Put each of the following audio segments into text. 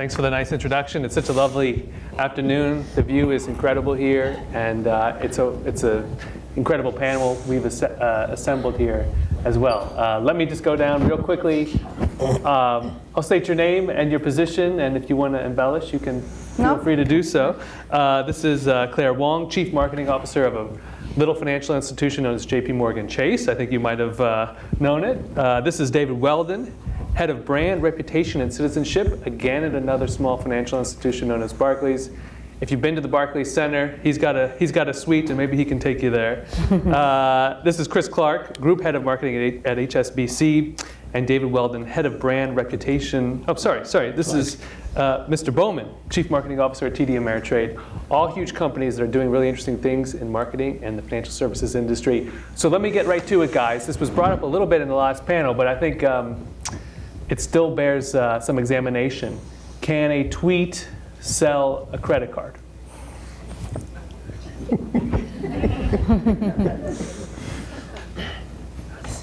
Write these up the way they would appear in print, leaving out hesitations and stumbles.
Thanks for the nice introduction. It's such a lovely afternoon. The view is incredible here, and it's an incredible panel we've assembled here as well. Let me just go down real quickly. I'll state your name and your position, and if you want to embellish, you can feel free to do so. This is Claire Huang, Chief Marketing Officer of a little financial institution known as JPMorgan Chase. I think you might have known it. This is David Wheldon, Head of Brand, Reputation, and Citizenship, again at another small financial institution known as Barclays. If you've been to the Barclays Center, he's got a suite, and maybe he can take you there. This is Chris Clark, Group Head of Marketing at HSBC, and David Wheldon, Head of Brand, Reputation. Oh, sorry. This is Mr. Bowman, Chief Marketing Officer at TD Ameritrade. All huge companies that are doing really interesting things in marketing and the financial services industry. So let me get right to it, guys. This was brought up a little bit in the last panel, but I think it still bears some examination. Can a tweet sell a credit card?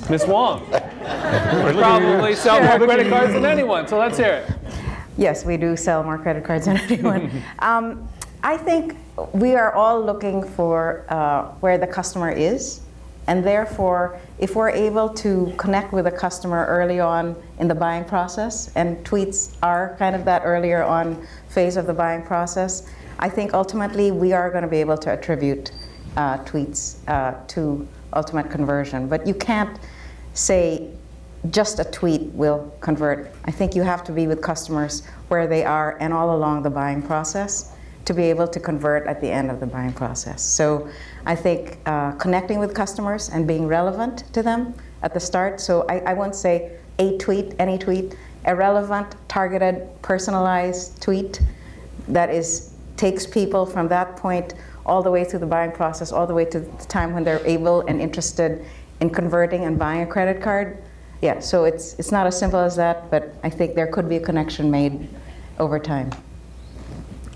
Ms. Huang, we probably sell more credit cards than anyone, so let's hear it. Yes, we do sell more credit cards than anyone. I think we are all looking for where the customer is, and therefore, if we're able to connect with a customer early on in the buying process, and tweets are kind of that earlier on phase of the buying process, I think ultimately we are going to be able to attribute tweets to ultimate conversion. But you can't say just a tweet will convert. I think you have to be with customers where they are and all along the buying process to be able to convert at the end of the buying process. So I think connecting with customers and being relevant to them at the start. So I won't say a tweet, any tweet, a relevant, targeted, personalized tweet that takes people from that point all the way through the buying process, all the way to the time when they're able and interested in converting and buying a credit card. Yeah, so it's not as simple as that, but I think there could be a connection made over time.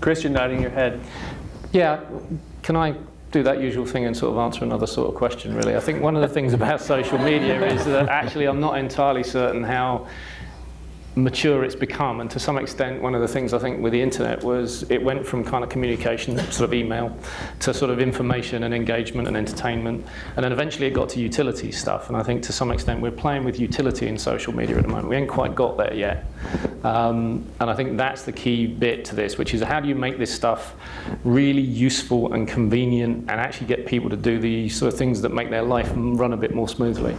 Chris, you're nodding your head. Yeah, can I do that usual thing and sort of answer another sort of question, really? I think one of the things about social media is that actually I'm not entirely certain how mature it's become, and to some extent one of the things I think with the internet was it went from kind of communication, sort of email, to sort of information and engagement and entertainment, and then eventually it got to utility stuff, and I think to some extent we're playing with utility in social media at the moment. We ain't quite got there yet, and I think that's the key bit to this, which is how do you make this stuff really useful and convenient and actually get people to do the sort of things that make their life run a bit more smoothly.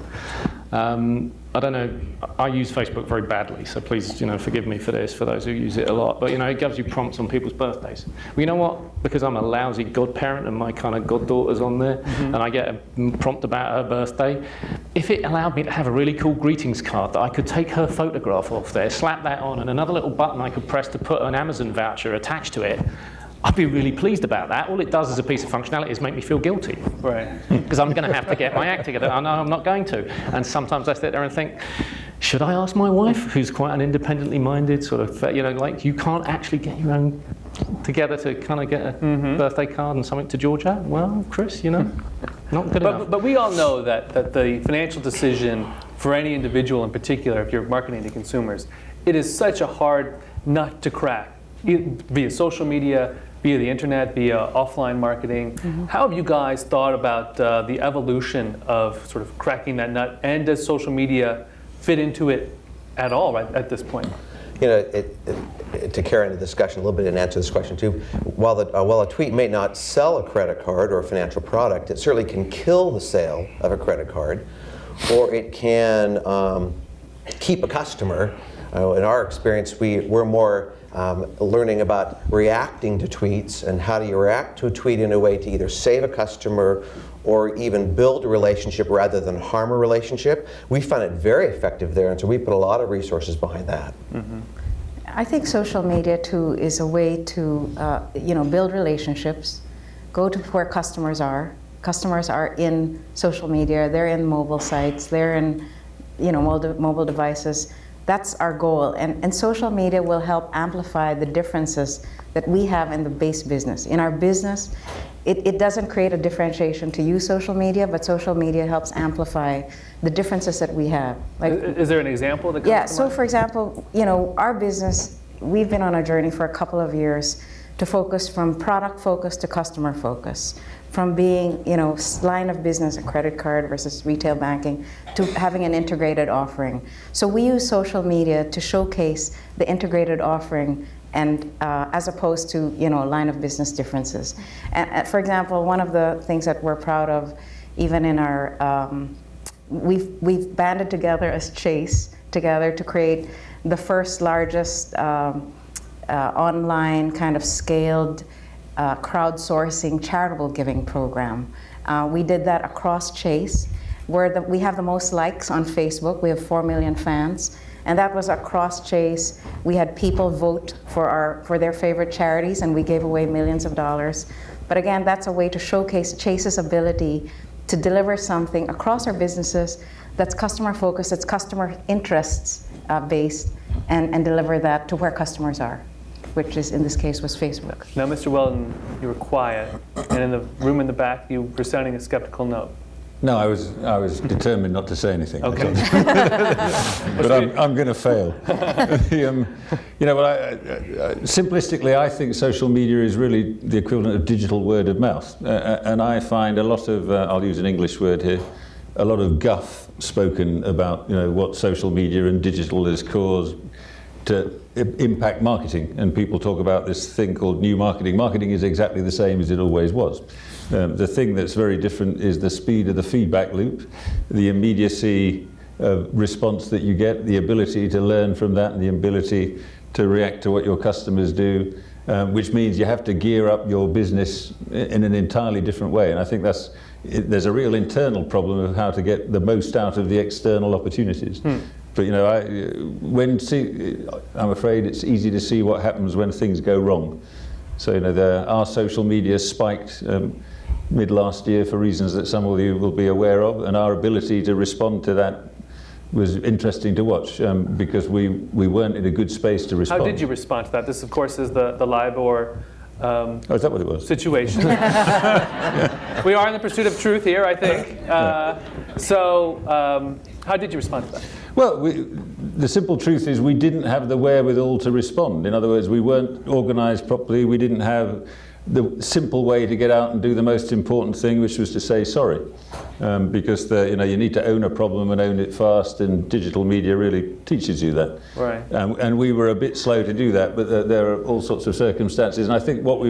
I don't know, I use Facebook very badly, so please, forgive me for this, for those who use it a lot, but it gives you prompts on people's birthdays. Well, you know what, because I'm a lousy godparent and my kind of goddaughter's on there, and I get a prompt about her birthday, if it allowed me to have a really cool greetings card that I could take her photograph off there, slap that on, and another little button I could press to put an Amazon voucher attached to it, I'd be really pleased about that. All it does as a piece of functionality is make me feel guilty. Right. Because I'm going to have to get my act together. I know I'm not going to. And sometimes I sit there and think, should I ask my wife, who's quite an independently minded sort of, like you can't actually get your own together to kind of get a birthday card and something to Georgia? Well, Chris, not good enough. But we all know that the financial decision for any individual in particular, if you're marketing to consumers, it is such a hard nut to crack via social media, via the internet, via offline marketing. How have you guys thought about the evolution of sort of cracking that nut, and does social media fit into it at all right at this point? To carry on the discussion a little bit and answer this question too, while a tweet may not sell a credit card or a financial product, it certainly can kill the sale of a credit card, or it can keep a customer. In our experience, we're more learning about reacting to tweets and how do you react to a tweet in a way to either save a customer or even build a relationship rather than harm a relationship. We find it very effective there, and so we put a lot of resources behind that. I think social media too is a way to build relationships, go to where customers are. Customers are in social media, they're in mobile sites, they're in mobile devices. That's our goal, and social media will help amplify the differences that we have in the base business. In our business, it doesn't create a differentiation to use social media, but social media helps amplify the differences that we have. Like, is there an example that comes to mind? So for example, our business we've been on a journey for a couple of years to focus from product focus to customer focus, from being, line of business, a credit card versus retail banking, to having an integrated offering. So we use social media to showcase the integrated offering, and as opposed to line of business differences. And for example, one of the things that we're proud of, even in our, we've banded together as Chase together to create the first largest online kind of scaled crowdsourcing charitable giving program. We did that across Chase, where we have the most likes on Facebook. We have 4 million fans, and that was across Chase. We had people vote for their favorite charities, and we gave away millions of dollars. But again, that's a way to showcase Chase's ability to deliver something across our businesses that's customer focused, that's customer interests based, and deliver that to where customers are, which is, in this case, was Facebook. Now, Mr. Wheldon, you were quiet, and in the room in the back, you were sounding a skeptical note. No, I was determined not to say anything. Okay. But I'm going to fail. Simplistically, I think social media is really the equivalent of digital word of mouth. And I find a lot of, I'll use an English word here, a lot of guff spoken about what social media and digital has caused to impact marketing. And people talk about this thing called new marketing. Marketing is exactly the same as it always was. The thing that's very different is the speed of the feedback loop, the immediacy of response that you get, the ability to learn from that, and the ability to react to what your customers do, which means you have to gear up your business in an entirely different way. And I think there's a real internal problem of how to get the most out of the external opportunities. But I'm afraid it's easy to see what happens when things go wrong. So our social media spiked mid last year for reasons that some of you will be aware of, and our ability to respond to that was interesting to watch because we weren't in a good space to respond. How did you respond to that? This, of course, is the LIBOR is that what it was? Situation. We are in the pursuit of truth here, I think. So how did you respond to that? Well, the simple truth is we didn't have the wherewithal to respond. In other words, we weren't organized properly. We didn't have the simple way to get out and do the most important thing, which was to say sorry. Because you need to own a problem and own it fast, and digital media really teaches you that. Right. And we were a bit slow to do that, but there are all sorts of circumstances. And I think what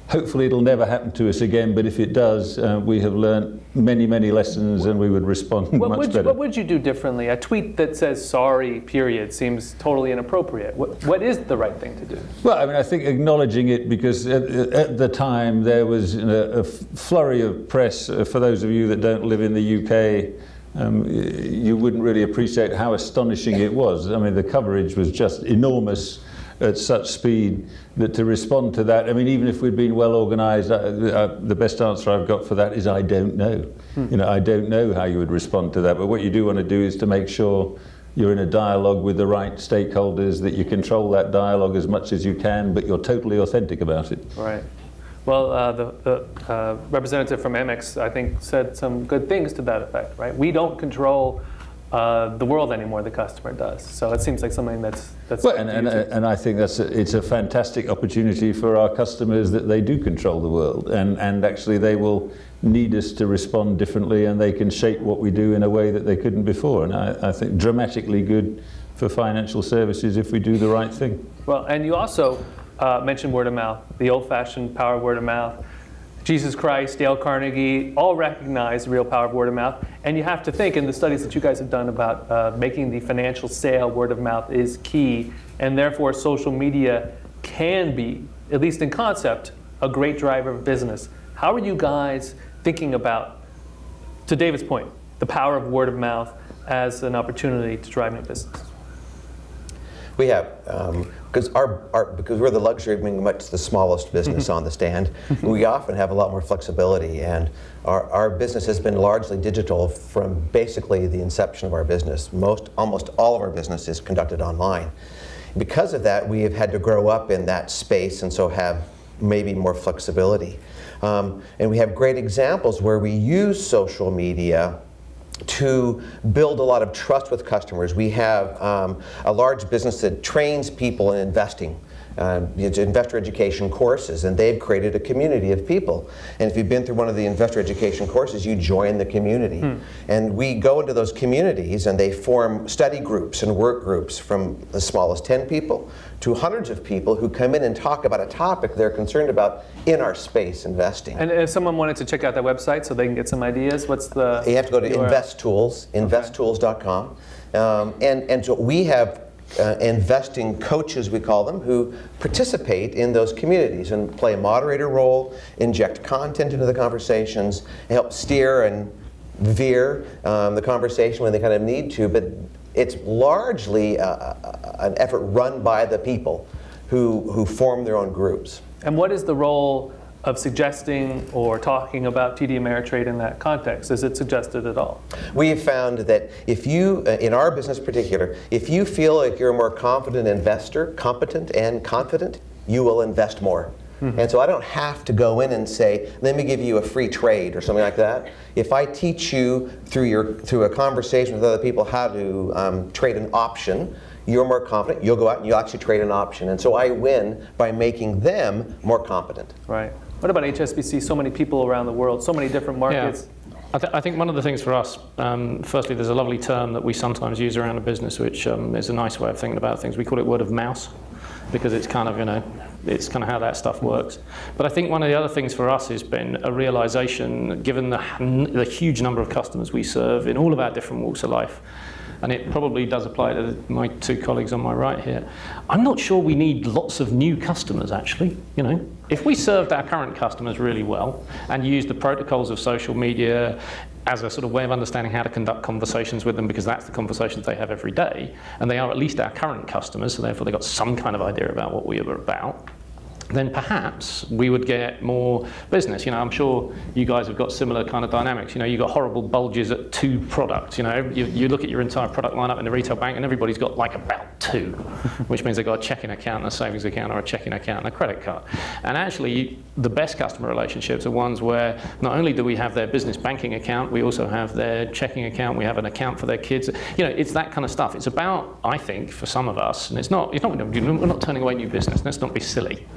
hopefully it'll never happen to us again, but if it does, we have learned many, many lessons, and we would respond much better. What would you do differently? A tweet that says sorry, period, seems totally inappropriate. What is the right thing to do? Well, I mean, I think acknowledging it, because at the time there was a flurry of press. For those of you that don't live in the UK, you wouldn't really appreciate how astonishing it was. I mean, the coverage was just enormous at such speed that to respond to that, I mean, even if we'd been well organized, the best answer I've got for that is I don't know. I don't know how you would respond to that, but what you do want to do is to make sure you're in a dialogue with the right stakeholders, that you control that dialogue as much as you can, but you're totally authentic about it. Right. Well, the representative from Amex, I think, said some good things to that effect, right? We don't control the world anymore, the customer does. So it seems like something that's well, and I think it's a fantastic opportunity for our customers that they do control the world, and actually they will need us to respond differently, and they can shape what we do in a way that they couldn't before. And I think dramatically good for financial services if we do the right thing. Well, and you also mentioned word of mouth, the old-fashioned power of word of mouth. Jesus Christ, Dale Carnegie, all recognize the real power of word of mouth. And you have to think, in the studies that you guys have done about making the financial sale, word of mouth is key. And therefore, social media can be, at least in concept, a great driver of business. How are you guys thinking about, to David's point, the power of word of mouth as an opportunity to drive new business? We have, because we're the luxury of being much the smallest business on the stand, we often have a lot more flexibility, and our business has been largely digital from basically the inception of our business. Almost all of our business is conducted online. Because of that, we have had to grow up in that space, and so have maybe more flexibility. And we have great examples where we use social media to build a lot of trust with customers. We have a large business that trains people in investing. It's investor education courses, and they've created a community of people. And if you've been through one of the investor education courses, you join the community. And we go into those communities, and they form study groups and work groups from as small as 10 people to hundreds of people who come in and talk about a topic they're concerned about in our space, investing. And if someone wanted to check out that website so they can get some ideas, what's the You have to go to URL? InvestTools, investtools.com. And so we have investing coaches, we call them, who participate in those communities and play a moderator role, inject content into the conversations, help steer and veer the conversation when they kind of need to. But it's largely an effort run by the people who form their own groups. And what is the role of suggesting or talking about TD Ameritrade in that context? Is it suggested at all? We have found that if you, in our business in particular, if you feel like you're a more confident investor, competent and confident, you will invest more. And so I don't have to go in and say, let me give you a free trade or something like that. If I teach you through a conversation with other people how to trade an option, you're more confident, you'll go out and you'll actually trade an option. And so I win by making them more competent. Right. What about HSBC? So many people around the world, so many different markets. Yeah. I think one of the things for us, firstly, there's a lovely term that we sometimes use around the business, which is a nice way of thinking about things. We call it word of mouth, because it's kind of, it's kind of how that stuff works. But I think one of the other things for us has been a realization, given the huge number of customers we serve in all of our different walks of life, and it probably does apply to my two colleagues on my right here. I'm not sure we need lots of new customers, actually. If we served our current customers really well and used the protocols of social media as a sort of way of understanding how to conduct conversations with them, because that's the conversations they have every day, and they are at least our current customers, so therefore they've got some kind of idea about what we are about, then perhaps we would get more business. I'm sure you guys have got similar kind of dynamics. You've got horrible bulges at 2 products. You look at your entire product lineup in the retail bank, and everybody's got like about 2, which means they've got a checking account and a savings account, or a checking account and a credit card. And actually, the best customer relationships are ones where not only do we have their business banking account, we also have their checking account, we have an account for their kids. It's that kind of stuff. It's about, I think, for some of us, and we're not turning away new business. Let's not be silly.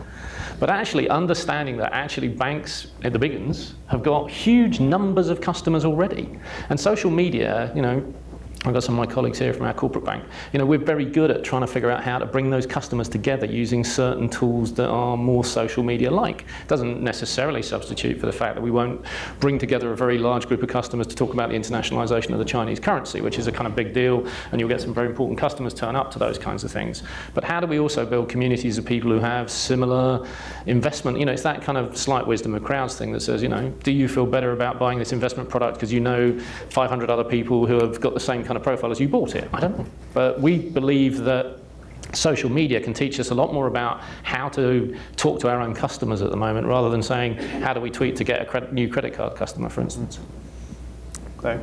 But actually understanding that actually banks, the big ones, have got huge numbers of customers already. And social media, I've got some of my colleagues here from our corporate bank. We're very good at trying to figure out how to bring those customers together using certain tools that are more social media-like. It doesn't necessarily substitute for the fact that we won't bring together a very large group of customers to talk about the internationalization of the Chinese currency, which is a kind of big deal, and you'll get some very important customers turn up to those kinds of things. But how do we also build communities of people who have similar investment? It's that kind of slight wisdom of crowds thing that says, do you feel better about buying this investment product because 500 other people who have got the same kind of profile as you bought it? I don't know. But we believe that social media can teach us a lot more about how to talk to our own customers at the moment, rather than saying, how do we tweet to get a new credit card customer, for instance. Okay.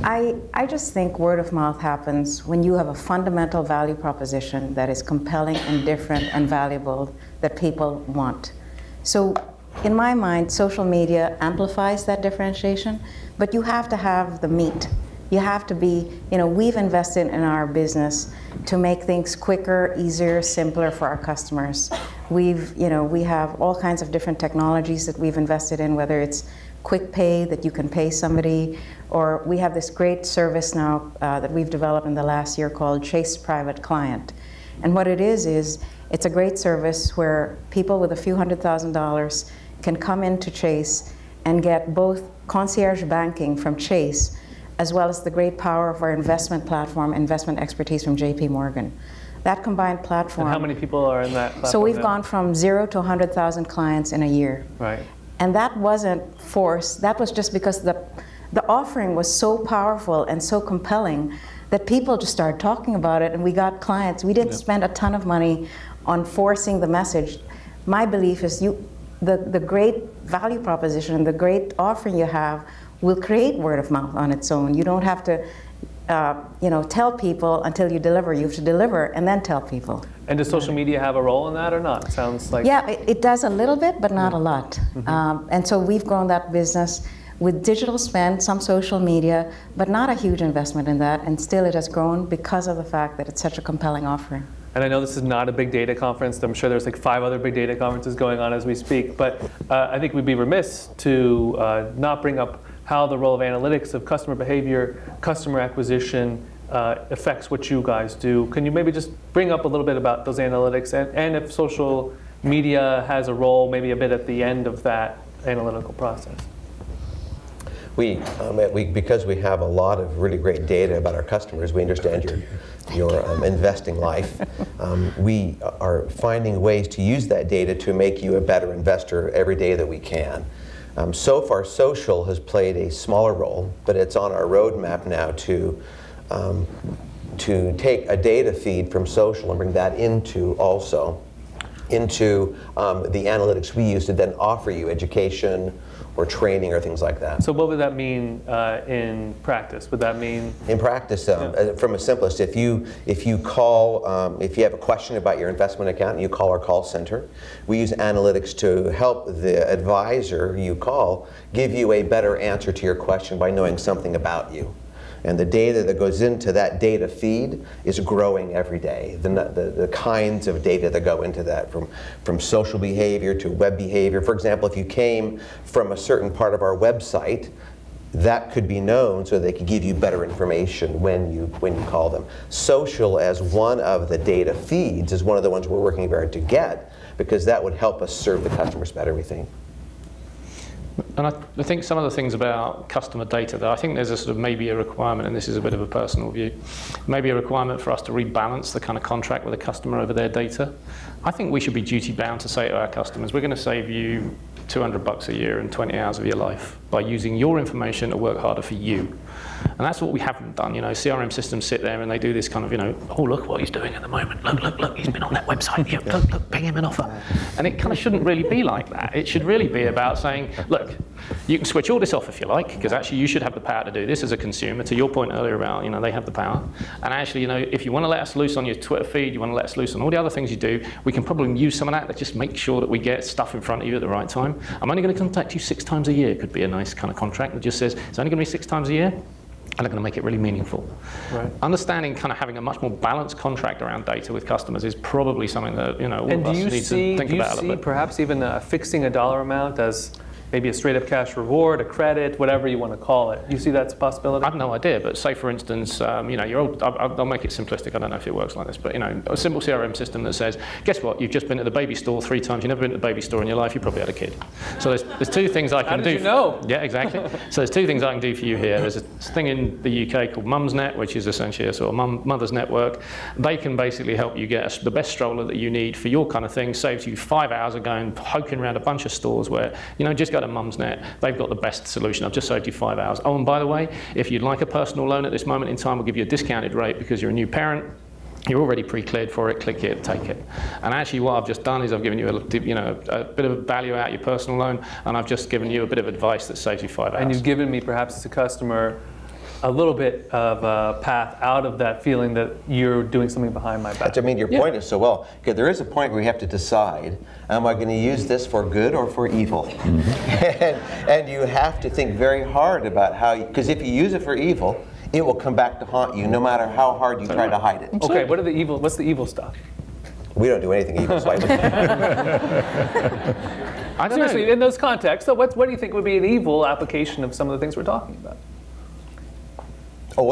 I just think word of mouth happens when you have a fundamental value proposition that is compelling and different and valuable that people want. So in my mind, social media amplifies that differentiation, but you have to have the meat. You have to be, we've invested in our business to make things quicker, easier, simpler for our customers. We have all kinds of different technologies that we've invested in, whether it's quick pay, that you can pay somebody, or we have this great service now that we've developed in the last year called Chase Private Client. And what it is it's a great service where people with a few $100,000 can come into Chase and get both concierge banking from Chase, as well as the great power of our investment platform, investment expertise from JPMorgan. That combined platform. And how many people are in that platform? So we've gone from 0 to 100,000 clients in a year. Right. And that wasn't forced. That was just because the offering was so powerful and so compelling that people just started talking about it, and we got clients. We didn't spend a ton of money on forcing the message. My belief is the great value proposition and the great offering you have will create word of mouth on its own. You don't have to tell people until you deliver. You have to deliver and then tell people. And does social media have a role in that or not? It sounds like... Yeah, it does a little bit, but not a lot. And so we've grown that business. with digital spend, some social media, but not a huge investment in that, and still it has grown because of the fact that it's such a compelling offering. And I know this is not a big data conference. I'm sure there's like 5 other big data conferences going on as we speak, but I think we'd be remiss to not bring up how the role of analytics, of customer behavior, customer acquisition affects what you guys do. Can you maybe just bring up a little bit about those analytics, and if social media has a role maybe a bit at the end of that analytical process? Because we have a lot of really great data about our customers, we understand your investing life. We are finding ways to use that data to make you a better investor every day that we can. So far, social has played a smaller role, but it's on our roadmap now to take a data feed from social and bring that into the analytics we use to then offer you education or training or things like that. So what would that mean in practice? Would that mean? In practice, from a simplest, if you call, if you have a question about your investment account and you call our call center, we use analytics to help the advisor you call give you a better answer to your question by knowing something about you. And the data that goes into that data feed is growing every day. The kinds of data that go into that, from social behavior to web behavior. For example, if you came from a certain part of our website, that could be known so they could give you better information when you call them. Social as one of the data feeds is one of the ones we're working very hard to get, because that would help us serve the customers better, we think. And I think some of the things about customer data, though, I think there's a sort of maybe a requirement, and this is a bit of a personal view, maybe a requirement for us to rebalance the kind of contract with a customer over their data. I think we should be duty bound to say to our customers, we're going to save you $200 a year and 20 hours of your life by using your information to work harder for you. And that's what we haven't done. You know, CRM systems sit there and they do this kind of, you know, oh, look what he's doing at the moment. Look, he's been on that website. Yeah, look, ping him an offer. And it kind of shouldn't really be like that. It should really be about saying, look, you can switch all this off if you like, because actually you should have the power to do this as a consumer. To your point earlier about, you know, they have the power. And actually, you know, if you want to let us loose on your Twitter feed, you want to let us loose on all the other things you do, we can probably use some of that to just make sure that we get stuff in front of you at the right time. I'm only going to contact you 6 times a year could be a nice kind of contract that just says, it's only going to be 6 times a year. And they're going to make it really meaningful. Right. Understanding kind of having a much more balanced contract around data with customers is probably something that, you know, all of us need to think about a little bit. Do you see perhaps even fixing a dollar amount as maybe a straight up cash reward, a credit, whatever you want to call it? You see that's a possibility? I have no idea, but say for instance, you know, I'll make it simplistic. I don't know if it works like this, but you know, a simple CRM system that says, guess what? You've just been to the baby store 3 times. You've never been to the baby store in your life. You probably had a kid. So there's 2 things I can do. How did you know? Yeah, exactly. So there's 2 things I can do for you here. There's a thing in the UK called Mumsnet, which is essentially a sort of mother's network. They can basically help you get the best stroller that you need for your kind of thing. Saves you 5 hours of going poking around a bunch of stores where, you know, just go to Mumsnet. They've got the best solution. I've just saved you 5 hours. Oh, and by the way, if you'd like a personal loan at this moment in time, we'll give you a discounted rate because you're a new parent. You're already pre-cleared for it. Click here to take it. And actually, what I've just done is I've given you a bit of value out your personal loan, and I've just given you a bit of advice that saves you 5 hours. And you've given me, perhaps as a customer, a little bit of a path out of that feeling that you're doing something behind my back. I mean, your point is so well. Okay, there is a point where you have to decide, am I going to use this for good or for evil? and you have to think very hard about how, because if you use it for evil, it will come back to haunt you no matter how hard you try to hide it. Okay, what's the evil stuff? We don't do anything evil, so Seriously, in those contexts, so what do you think would be an evil application of some of the things we're talking about? Oh,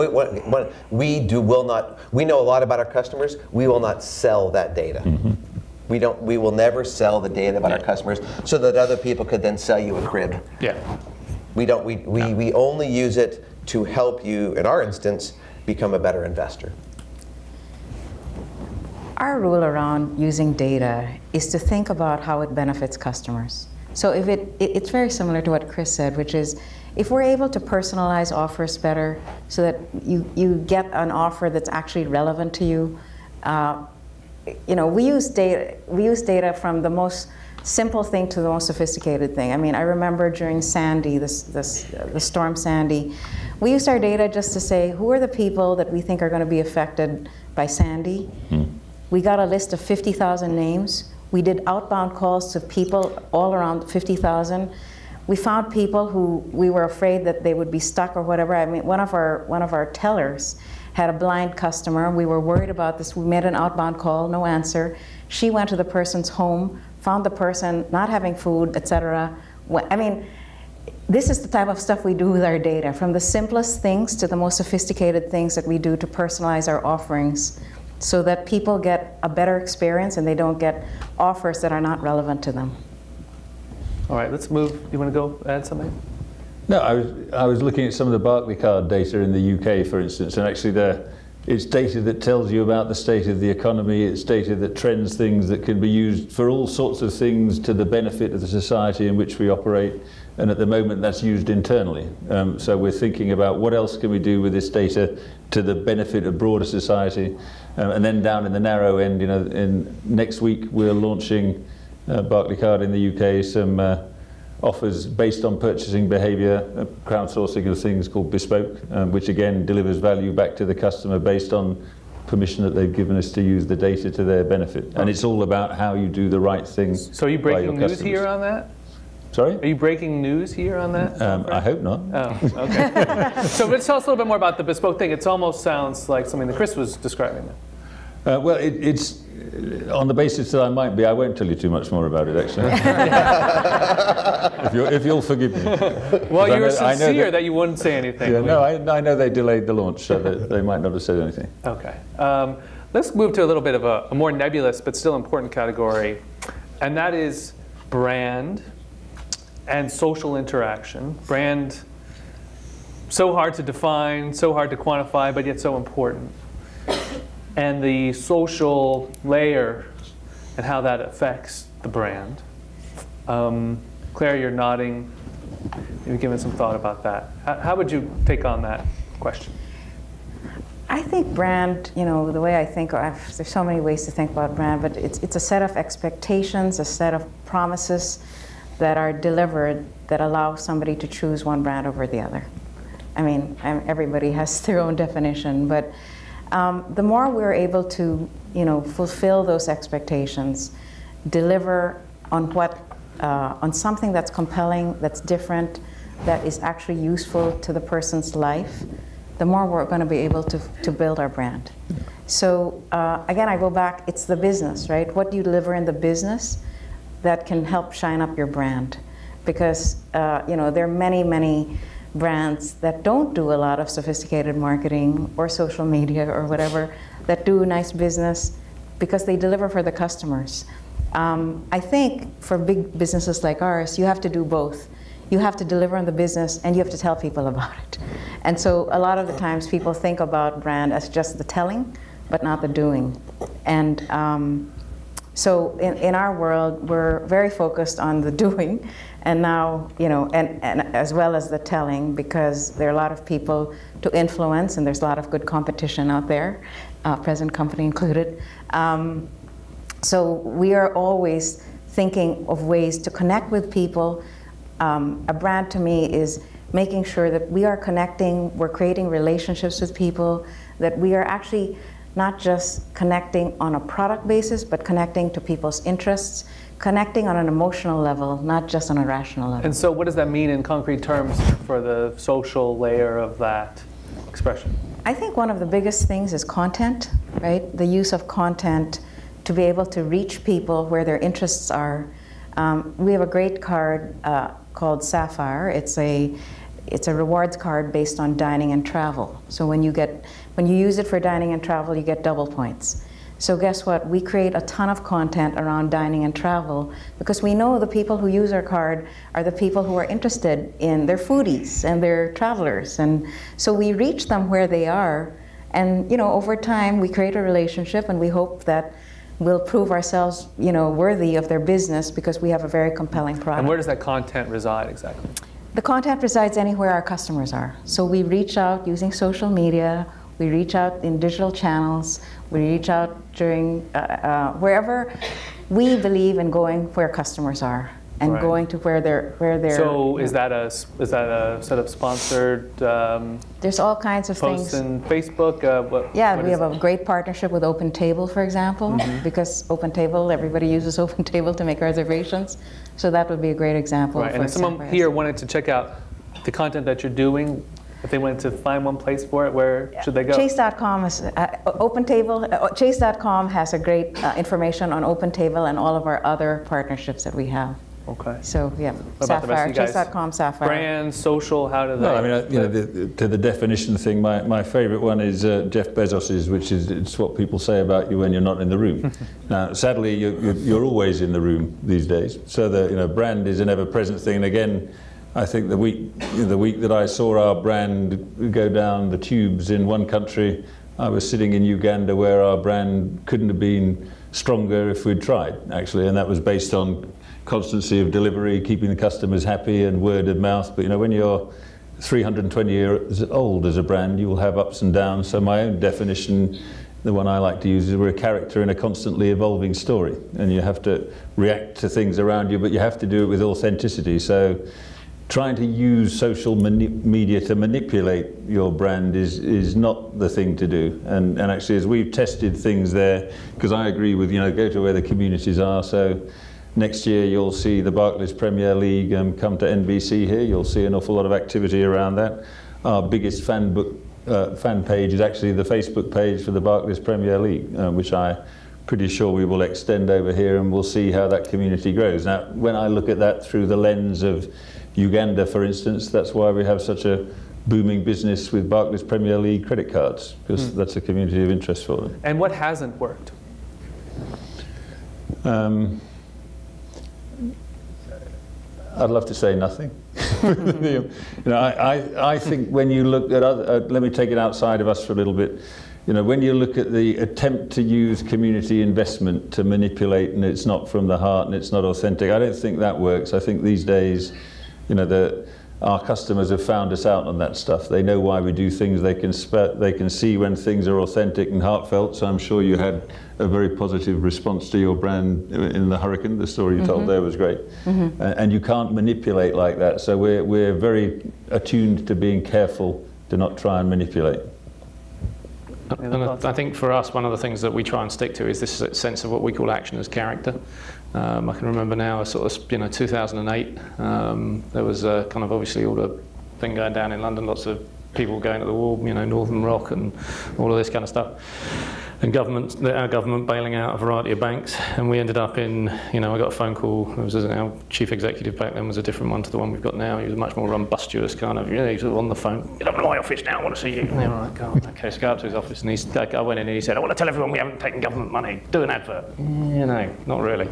we know a lot about our customers. We will not sell that data. Mm-hmm. We will never sell the data about our customers so that other people could then sell you a crib. Yeah. We only use it to help you, in our instance, become a better investor. Our rule around using data is to think about how it benefits customers. So if it's very similar to what Chris said, which is, if we're able to personalize offers better so that you get an offer that's actually relevant to you, you know, we use data from the most simple thing to the most sophisticated thing. I mean, I remember during Sandy, the storm Sandy, we used our data just to say, who are the people that we think are going to be affected by Sandy? We got a list of 50,000 names. We did outbound calls to people all around 50,000. We found people who we were afraid that they would be stuck or whatever. I mean, one of our tellers had a blind customer. We were worried about this. We made an outbound call, no answer. She went to the person's home, found the person not having food, etc. I mean, this is the type of stuff we do with our data, from the simplest things to the most sophisticated things that we do to personalize our offerings so that people get a better experience and they don't get offers that are not relevant to them. All right, let's move. You want to go add something? No, I was looking at some of the Barclays card data in the UK, for instance, and actually it's data that tells you about the state of the economy. It's data that trends things that can be used for all sorts of things to the benefit of the society in which we operate. And at the moment, that's used internally. So we're thinking about what else can we do with this data to the benefit of broader society. And then down in the narrow end, you know, next week we're launching Barclays Card in the UK, some offers based on purchasing behaviour, crowdsourcing of things called bespoke, which again delivers value back to the customer based on permission that they've given us to use the data to their benefit. And it's all about how you do the right thing. So are you breaking news here on that? Sorry? Are you breaking news here on that? I hope not. Oh, okay. So let's tell us a little bit more about the bespoke thing. It almost sounds like something that Chris was describing. Well, it's on the basis that I might be. I won't tell you too much more about it, actually. if you'll forgive me. Well, you were sincere that you wouldn't say anything. Yeah, no, I know they delayed the launch, so that they might not have said anything. Okay. Let's move to a little bit of a more nebulous but still important category, and that is brand and social interaction. Brand, so hard to define, so hard to quantify, but yet so important. And the social layer and how that affects the brand. Claire, you're nodding. Maybe giving some thought about that. How would you take on that question? I think brand, you know, the way I think, there's so many ways to think about brand, but it's a set of expectations, a set of promises that are delivered that allow somebody to choose one brand over the other. I mean, everybody has their own definition, but the more we're able to, you know, fulfill those expectations, deliver on on something that's compelling, that's different, that is actually useful to the person's life, the more we're going to be able to build our brand. So again, I go back, it's the business, right? What do you deliver in the business that can help shine up your brand? Because you know, there are many, many brands that don't do a lot of sophisticated marketing or social media or whatever, that do nice business because they deliver for the customers. I think for big businesses like ours, you have to do both. You have to deliver on the business and you have to tell people about it. And so a lot of the times people think about brand as just the telling, but not the doing. And so in our world, we're very focused on the doing, and now, you know, and as well as the telling, because there are a lot of people to influence, and there's a lot of good competition out there, present company included. So we are always thinking of ways to connect with people. A brand to me is making sure that we are connecting, we're creating relationships with people, that we are actually not just connecting on a product basis, but connecting to people's interests, connecting on an emotional level, not just on a rational level. And so what does that mean in concrete terms for the social layer of that expression? I think one of the biggest things is content, right? The use of content to be able to reach people where their interests are. We have a great card called Sapphire. It's a rewards card based on dining and travel. So when you use it for dining and travel, you get double points. So guess what? We create a ton of content around dining and travel because we know the people who use our card are the people who are interested in, they're foodies and they're travelers. And so we reach them where they are. And you know, over time, we create a relationship and we hope that we'll prove ourselves, you know, worthy of their business because we have a very compelling product. And where does that content reside exactly? The content resides anywhere our customers are. So we reach out using social media, we reach out in digital channels, we reach out during wherever we believe in going where customers are. and going to where they're. So is that a set of sponsored? There's all kinds of posts things. in Facebook. We have a great partnership with OpenTable, for example, because OpenTable, everybody uses OpenTable to make reservations. So that would be a great example. Right, and if someone here wanted to check out the content that you're doing, if they wanted to find one place for it, where should they go? Chase.com is OpenTable. Chase.com has a great information on OpenTable and all of our other partnerships that we have. Okay. So yeah, What about the rest Sapphire, of you guys? Chase.com, Sapphire. Brand, social, how do they? No, I mean, to the definition thing, my favourite one is Jeff Bezos's, which is it's what people say about you when you're not in the room. Now, sadly, you're always in the room these days. So the brand is an ever-present thing. And again, I think the week that I saw our brand go down the tubes in one country, I was sitting in Uganda where our brand couldn't have been stronger if we'd tried, actually, and that was based on constancy of delivery, keeping the customers happy, and word of mouth. But when you're 320 years old as a brand, you will have ups and downs. So my own definition, the one I like to use, is we're a character in a constantly evolving story, and you have to react to things around you, but you have to do it with authenticity. So trying to use social media to manipulate your brand is not the thing to do. And actually, as we've tested things there, because I agree with, go to where the communities are. So next year you'll see the Barclays Premier League come to NBC here. You'll see an awful lot of activity around that. Our biggest fan page is actually the Facebook page for the Barclays Premier League, which I'm pretty sure we will extend over here, and we'll see how that community grows. Now, when I look at that through the lens of Uganda, for instance, that's why we have such a booming business with Barclays Premier League credit cards, because that's a community of interest for them. And what hasn't worked? I'd love to say nothing. I think when you look at other, let me take it outside of us for a little bit. When you look at the attempt to use community investment to manipulate, and it's not from the heart and it's not authentic, I don't think that works. I think these days, our customers have found us out on that stuff. They know why we do things. They can see when things are authentic and heartfelt. So I'm sure you had a very positive response to your brand in the hurricane. The story you told there was great. And you can't manipulate like that. So we're very attuned to being careful to not try and manipulate. And I think for us, one of the things that we try and stick to is this sense of what we call action as character. I can remember now, sort of, 2008. There was kind of obviously all the thing going down in London, lots of people going to the wall, Northern Rock and all of this kind of stuff. And our government bailing out a variety of banks, and we ended up in, I got a phone call. It was our chief executive back then was a different one to the one we've got now. He was much more rumbustious kind of, he was on the phone. Get up to my office now, I want to see you. And they were like, oh, okay, so go up to his office, and I went in and he said, I want to tell everyone we haven't taken government money. Do an advert. Not really.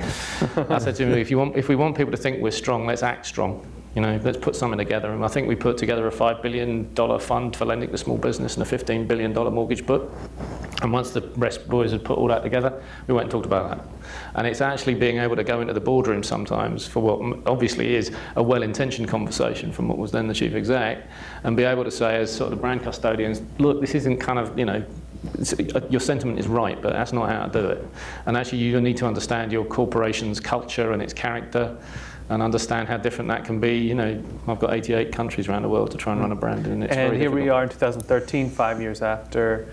I said to him, if we want people to think we're strong, let's act strong. Let's put something together. And I think we put together a $5 billion fund for lending to small business and a $15 billion mortgage book. And once the rest boys had put all that together, we went and talked about that. And it's actually being able to go into the boardroom sometimes for what obviously is a well-intentioned conversation from what was then the chief exec, and be able to say as sort of the brand custodians, look, this isn't kind of, your sentiment is right, but that's not how to do it. And actually you need to understand your corporation's culture and its character, and understand how different that can be. I've got 88 countries around the world to try and run a brand, and it's very difficult. We are in 2013, 5 years after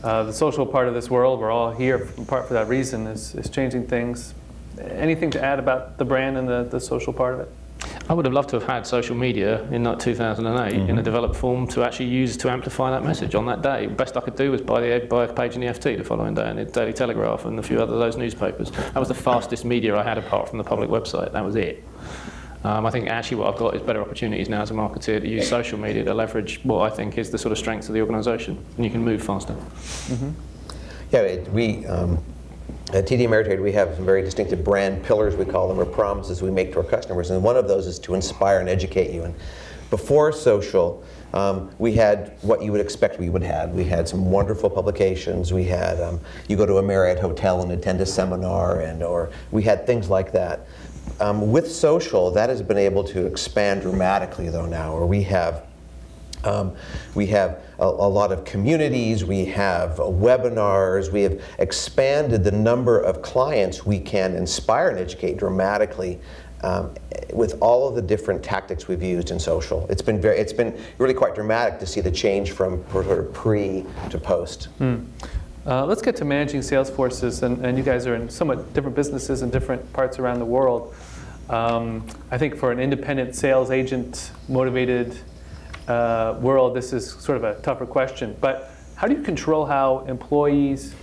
the social part of this world. We're all here in part for that reason, is changing things. Anything to add about the brand and the social part of it? I would have loved to have had social media in 2008 in a developed form to actually use to amplify that message on that day. Best I could do was buy a page in the FT the following day, and the Daily Telegraph and a few other of those newspapers. That was the fastest media I had apart from the public website. That was it. I think actually what I've got is better opportunities now as a marketeer to use social media to leverage what I think is the sort of strengths of the organisation, and you can move faster. Yeah, at TD Ameritrade, we have some very distinctive brand pillars, we call them, or promises we make to our customers, and one of those is to inspire and educate you. And before social, we had what you would expect we would have. We had some wonderful publications. We had, you go to a Marriott hotel and attend a seminar, or we had things like that. With social, that has been able to expand dramatically, though, now, where we have We have a lot of communities, we have webinars, we have expanded the number of clients we can inspire and educate dramatically with all of the different tactics we've used in social. It's been really quite dramatic to see the change from sort of pre to post. Let's get to managing sales forces, and you guys are in somewhat different businesses in different parts around the world. I think for an independent sales agent motivated world, this is sort of a tougher question. But how do you control how employees,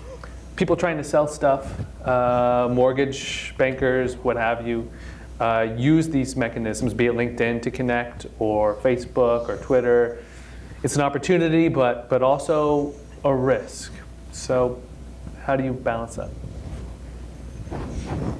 people trying to sell stuff, mortgage bankers, what have you, use these mechanisms, be it LinkedIn to connect, or Facebook, or Twitter? It's an opportunity, but also a risk. So how do you balance that?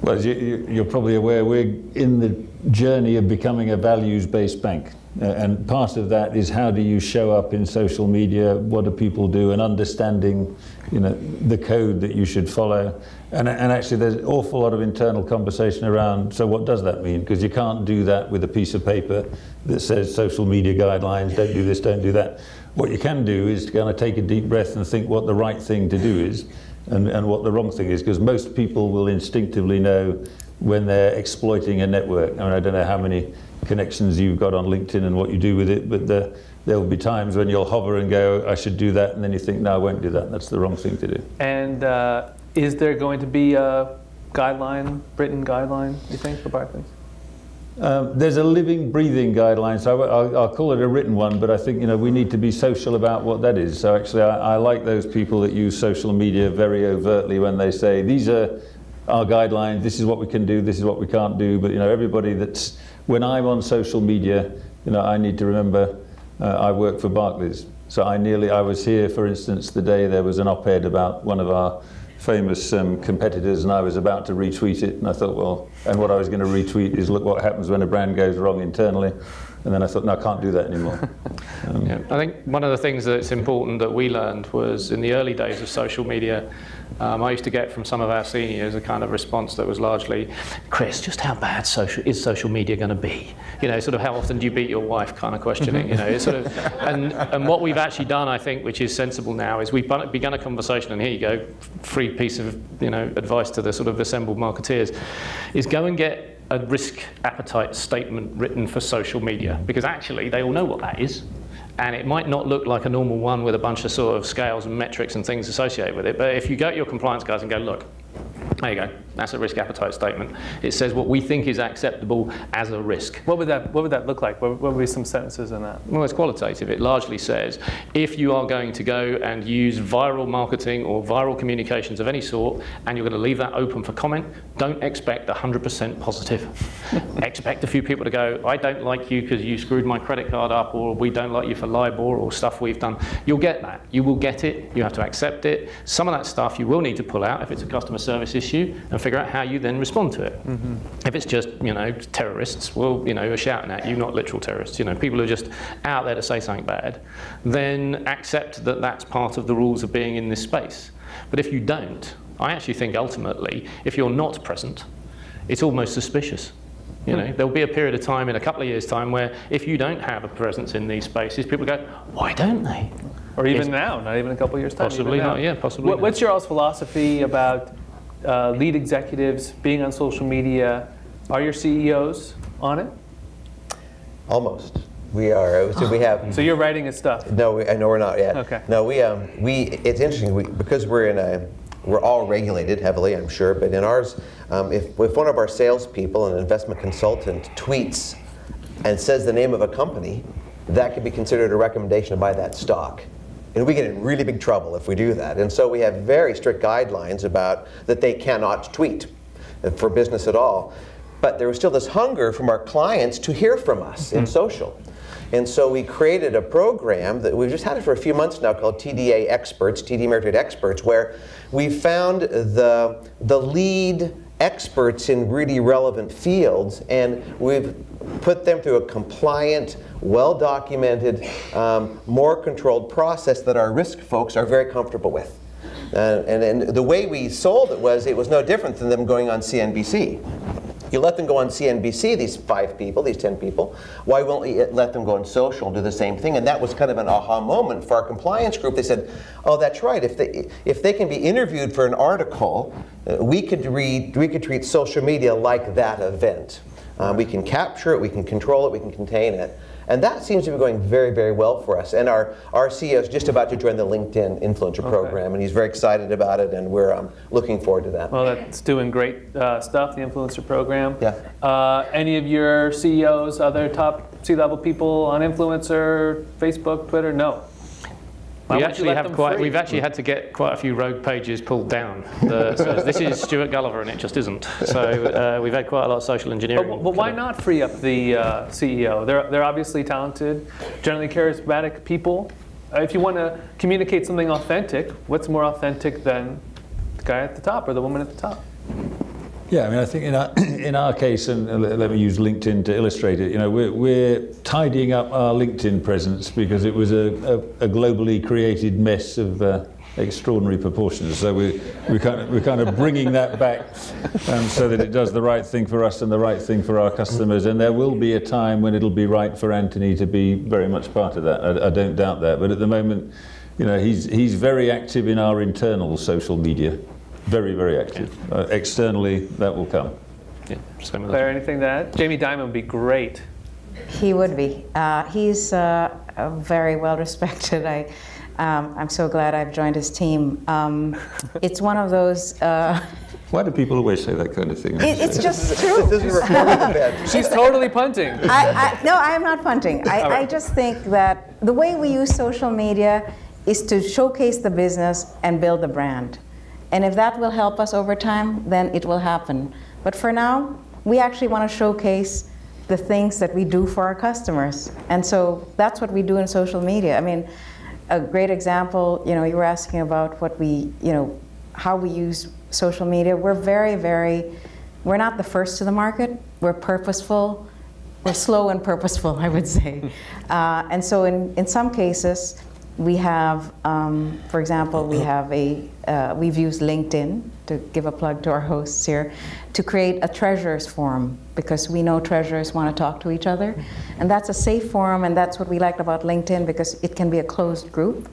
Well, as you're probably aware, we're in the journey of becoming a values-based bank. And part of that is how do you show up in social media, what do people do, and understanding, the code that you should follow. And actually there's an awful lot of internal conversation around, so what does that mean? Because you can't do that with a piece of paper that says social media guidelines, don't do this, don't do that. What you can do is to kind of take a deep breath and think what the right thing to do is and what the wrong thing is, because most people will instinctively know when they're exploiting a network. I mean, I don't know how many connections you've got on LinkedIn and what you do with it, but there will be times when you'll hover and go, I should do that, and then you think, no, I won't do that. That's the wrong thing to do. And is there going to be a guideline, written guideline, you think, for Barclays? There's a living, breathing guideline, so I'll call it a written one, but I think we need to be social about what that is. So actually I like those people that use social media very overtly when they say, these are our guidelines, this is what we can do, this is what we can't do, but everybody that's, when I'm on social media, I need to remember I work for Barclays. So I was here, for instance, the day there was an op-ed about one of our famous competitors, and I was about to retweet it, and I thought, well, and what I was going to retweet is, look what happens when a brand goes wrong internally. And then I thought, no, I can't do that anymore. Yeah, I think one of the things that's important that we learned was in the early days of social media, I used to get from some of our seniors a kind of response that was largely, Chris, just how bad is social media going to be? Sort of how often do you beat your wife kind of questioning. It's sort of, and what we've actually done, I think, which is sensible now, is we've begun a conversation, and here you go, free piece of advice to the sort of assembled marketeers, is go and get a risk appetite statement written for social media, because actually they all know what that is. And it might not look like a normal one with a bunch of sort of scales and metrics and things associated with it, but if you go to your compliance guys and go, look, there you go, that's a risk appetite statement. It says what we think is acceptable as a risk. What would that look like? What would be some sentences in that? Well, it's qualitative. It largely says, if you are going to go and use viral marketing or viral communications of any sort, and you're going to leave that open for comment, don't expect 100% positive. Expect a few people to go, I don't like you because you screwed my credit card up, or we don't like you for LIBOR or stuff we've done. You'll get that. You will get it. You have to accept it. Some of that stuff you will need to pull out if it's a customer service issue, and figure out how you then respond to it. If it's just, terrorists, well, are shouting at you, not literal terrorists, people who are just out there to say something bad, then accept that that's part of the rules of being in this space. But if you don't, I actually think ultimately, if you're not present, it's almost suspicious. There'll be a period of time in a couple of years' time where if you don't have a presence in these spaces, people go, why don't they? Or even now, not even a couple of years' time. Possibly not, yeah, possibly not. What's your all's philosophy about lead executives being on social media? Are your CEOs on it? Almost. We are. So we have. So you're writing his stuff? No, we're not yet. Okay. No, it's interesting because we're all regulated heavily, I'm sure, but in ours, if one of our salespeople, an investment consultant, tweets and says the name of a company, that could be considered a recommendation to buy that stock. And we get in really big trouble if we do that. And so we have very strict guidelines about that they cannot tweet for business at all. But there was still this hunger from our clients to hear from us in social. And so we created a program that we've just had it for a few months now called TDA Experts, TD Ameritrade Experts, where we found the lead experts in really relevant fields, and we've put them through a compliant, well-documented, more controlled process that our risk folks are very comfortable with. And the way we sold it was no different than them going on CNBC. You let them go on CNBC, these 5 people, these 10 people. Why won't you let them go on social and do the same thing? And that was kind of an aha moment for our compliance group. They said, oh, that's right. If they can be interviewed for an article, we could treat social media like that event. We can capture it, we can control it, we can contain it. And that seems to be going very, very well for us. And our CEO is just about to join the LinkedIn Influencer Program, and he's very excited about it, and we're looking forward to that. Well, that's doing great stuff, the Influencer Program. Yeah. Any of your CEOs, other top C-level people on Influencer, Facebook, Twitter? No. We've actually had to get quite a few rogue pages pulled down. So this is Stuart Gulliver, and it just isn't. So we've had quite a lot of social engineering. But why not free up the CEO? They're obviously talented, generally charismatic people. If you want to communicate something authentic, what's more authentic than the guy at the top or the woman at the top? Yeah, I mean, I think in our case, and let me use LinkedIn to illustrate it. You know, we're tidying up our LinkedIn presence because it was a globally created mess of extraordinary proportions. So we're kind of bringing that back so that it does the right thing for us and the right thing for our customers. And there will be a time when it'll be right for Anthony to be very much part of that. I don't doubt that. But at the moment, you know, he's very active in our internal social media. Very, very active. Yeah. Externally, that will come. Yeah. Claire, anything to add? Jamie Dimon would be great. He would be. He's very well respected. I'm so glad I've joined his team. It's one of those. Why do people always say that kind of thing? It's just true. This is recording the bed. She's totally punting. No, I am not punting. I just think that the way we use social media is to showcase the business and build the brand. And if that will help us over time, then it will happen. But for now, we actually want to showcase the things that we do for our customers. And so that's what we do in social media. I mean, a great example, you know, you were asking about what we, you know, how we use social media. We're we're not the first to the market. We're purposeful. We're slow and purposeful, I would say. And so in some cases, we have, for example, we've used LinkedIn, to give a plug to our hosts here, to create a treasurers forum, because we know treasurers want to talk to each other. And that's a safe forum, and that's what we liked about LinkedIn, because it can be a closed group,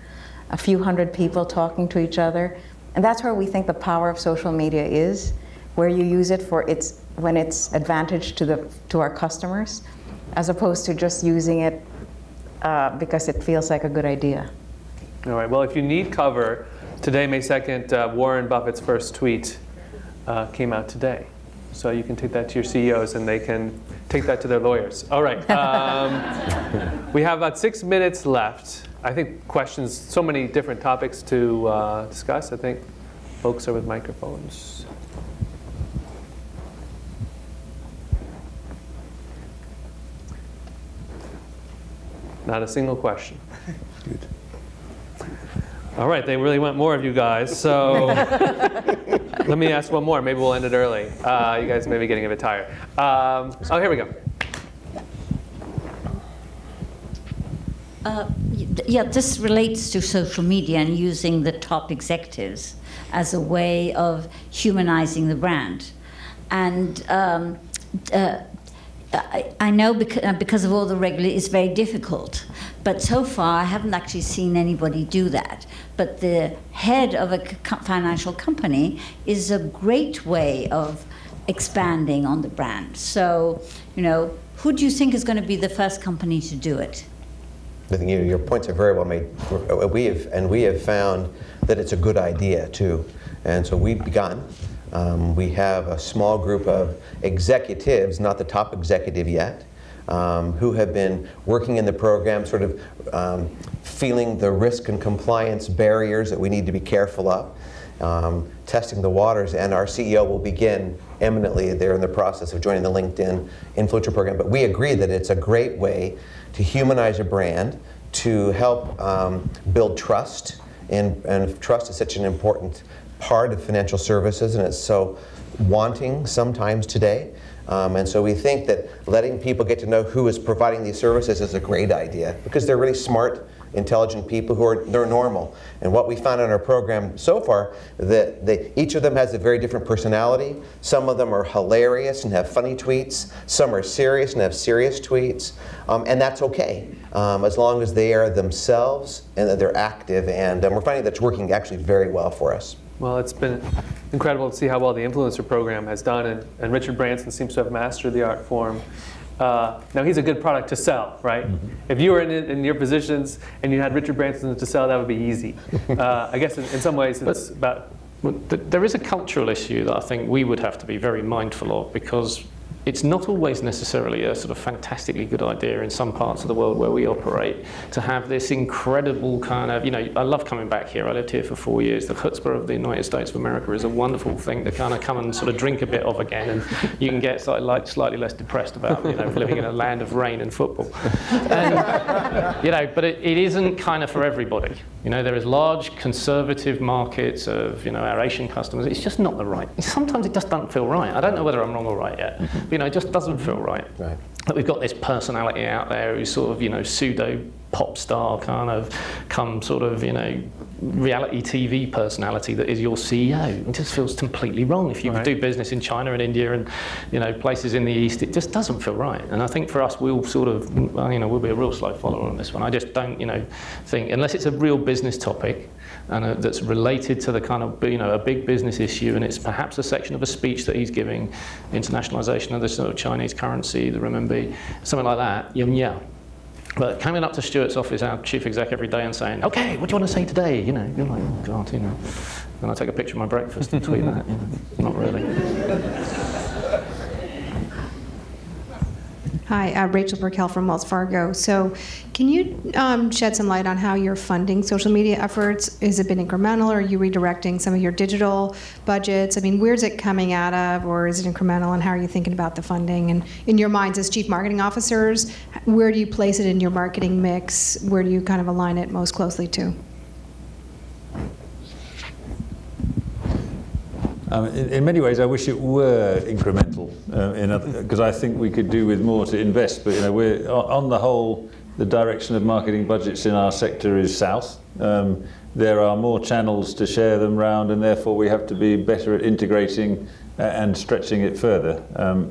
a few hundred people talking to each other. And that's where we think the power of social media is, where you use it when it's advantage to our customers, as opposed to just using it because it feels like a good idea. All right, well, if you need cover, today, May 2nd, Warren Buffett's first tweet came out today. So you can take that to your CEOs and they can take that to their lawyers. All right, we have about 6 minutes left. I think questions, so many different topics to discuss. I think folks are with microphones. Not a single question. Good. All right, they really want more of you guys, so let me ask one more. Maybe we'll end it early. You guys may be getting a bit tired. Oh, here we go. Yeah, this relates to social media and using the top executives as a way of humanizing the brand. And I know because of all the regulation, it's very difficult. But so far, I haven't actually seen anybody do that. But the head of a financial company is a great way of expanding on the brand. So, you know, who do you think is going to be the first company to do it? I think your points are very well made. We have found that it's a good idea too, and so we've begun. We have a small group of executives, not the top executive yet, who have been working in the program, sort of feeling the risk and compliance barriers that we need to be careful of, testing the waters, and our CEO will begin imminently. They're in the process of joining the LinkedIn Influencer Program, but we agree that it's a great way to humanize a brand, to help build trust, and trust is such an important part of financial services, and it's so wanting sometimes today. And so we think that letting people get to know who is providing these services is a great idea, because they're really smart intelligent people they're normal. And what we found in our program so far, that each of them has a very different personality. Some of them are hilarious and have funny tweets. Some are serious and have serious tweets. And that's okay, as long as they are themselves and that they're active. And we're finding that's working actually very well for us. Well, it's been incredible to see how well the influencer program has done, and Richard Branson seems to have mastered the art form. Now, he's a good product to sell, right? Mm-hmm. If you were in your positions and you had Richard Branson to sell, that would be easy. I guess in some ways it's about... Well, there is a cultural issue that I think we would have to be very mindful of, because it's not always necessarily a sort of fantastically good idea in some parts of the world where we operate to have this incredible kind of, I love coming back here. I lived here for 4 years. The chutzpah of the United States of America is a wonderful thing to kind of come and sort of drink a bit of again, and you can get slightly less depressed about, living in a land of rain and football. And, but it isn't kind of for everybody. There is large conservative markets of, our Asian customers. It's just not the right. Sometimes it just doesn't feel right. I don't know whether I'm wrong or right yet. It just doesn't feel right. Right. But we've got this personality out there who's sort of, pseudo pop star kind of reality TV personality that is your CEO. It just feels completely wrong. If you do business in China and India and, places in the East, it just doesn't feel right. And I think for us, we'll we'll be a real slow follower on this one. I just don't, think, unless it's a real business topic, and that's related to the kind of, a big business issue, and it's perhaps a section of a speech that he's giving, internationalization of the sort of Chinese currency, the renminbi, something like that, yeah. But coming up to Stuart's office, our chief exec, every day and saying, okay, what do you want to say today? You're like, oh God, Then I take a picture of my breakfast and tweet that, not really. Hi, Rachel Burkell from Wells Fargo. So can you shed some light on how you're funding social media efforts? Has it been incremental, or are you redirecting some of your digital budgets? I mean, where's it coming out of, or is it incremental, and how are you thinking about the funding? And in your minds as chief marketing officers, where do you place it in your marketing mix? Where do you kind of align it most closely to? In many ways, I wish it were incremental, because I think we could do with more to invest. But we're on the whole, the direction of marketing budgets in our sector is south. There are more channels to share them round, and therefore we have to be better at integrating and stretching it further.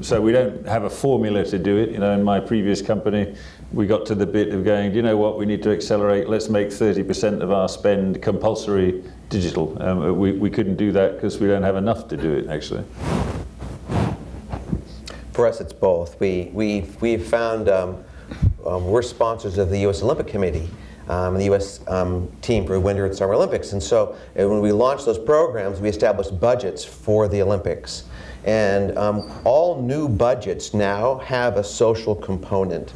So we don't have a formula to do it. In my previous company, we got to the bit of going, do you know what, we need to accelerate, let's make 30% of our spend compulsory digital. We couldn't do that because we don't have enough to do it, actually. For us, it's both. We've found we're sponsors of the U.S. Olympic Committee, the U.S. Team for Winter and Summer Olympics. And so when we launched those programs, we established budgets for the Olympics. And all new budgets now have a social component.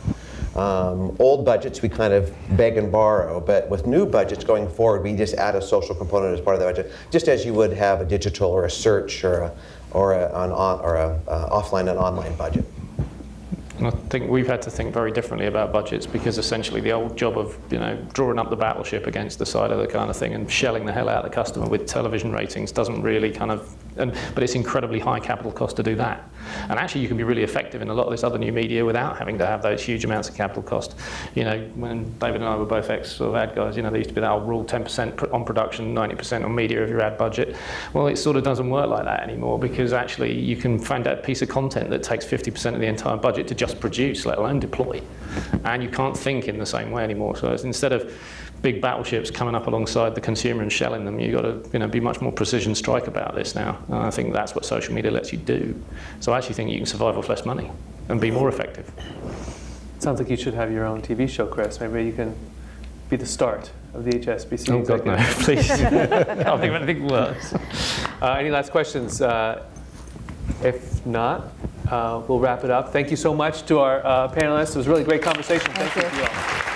Old budgets we kind of beg and borrow, but with new budgets going forward, we just add a social component as part of the budget, just as you would have a digital or a search or an offline and online budget. And I think we've had to think very differently about budgets, because essentially the old job of drawing up the battleship against the side of the kind of thing and shelling the hell out of the customer with television ratings doesn't really kind of, but it's incredibly high capital cost to do that. And actually you can be really effective in a lot of this other new media without having to have those huge amounts of capital cost. When David and I were both ex sort of ad guys, there used to be that old rule, 10% on production, 90% on media of your ad budget. Well, it sort of doesn't work like that anymore, because actually you can find that piece of content that takes 50% of the entire budget to just produce, let alone deploy. And you can't think in the same way anymore. So it's, instead of big battleships coming up alongside the consumer and shelling them, you've got to be much more precision strike about this now. And I think that's what social media lets you do. So I actually think you can survive with less money and be more effective. Sounds like you should have your own TV show, Chris. Maybe you can be the start of the HSBC. Oh God, no, please. I can't think of anything worse. Any last questions? If not, we'll wrap it up. Thank you so much to our panelists. It was a really great conversation. Thank you to you all.